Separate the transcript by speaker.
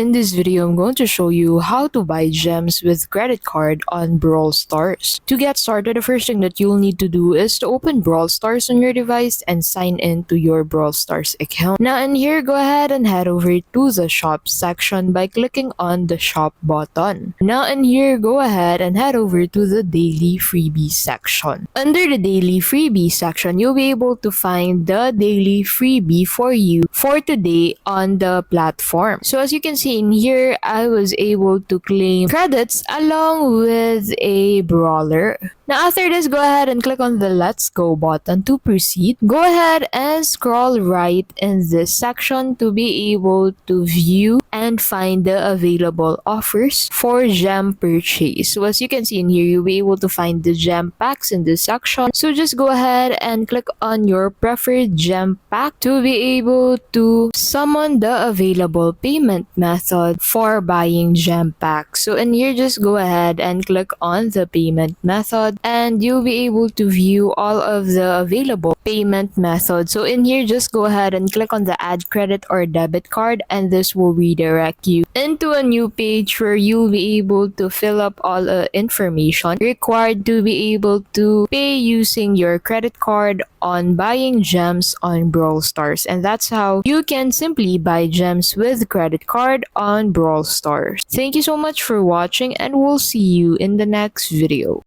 Speaker 1: In this video, I'm going to show you how to buy gems with credit card on Brawl Stars. To get started, the first thing that you'll need to do is to open Brawl Stars on your device and sign in to your Brawl Stars account. Now in here, go ahead and head over to the shop section by clicking on the shop button. Now in here, go ahead and head over to the daily freebie section. Under the daily freebie section, you'll be able to find the daily freebie for you for today on the platform. So as you can see in here, I was able to claim credits along with a brawler. Now after this, go ahead and click on the Let's Go button to proceed. Go ahead and scroll right in this section to be able to view and find the available offers for gem purchase. So as you can see in here, you'll be able to find the gem packs in this section. So just go ahead and click on your preferred gem pack to be able to summon the available payment method for buying gem packs. So in here, just go ahead and click on the payment method and you'll be able to view all of the available payment methods. So in here, just go ahead and click on the add credit or debit card and this will redirect you into a new page where you'll be able to fill up all the information required to be able to pay using your credit card on buying gems on Brawl Stars. And that's how you can simply buy gems with credit card on Brawl Stars. Thank you so much for watching and we'll see you in the next video.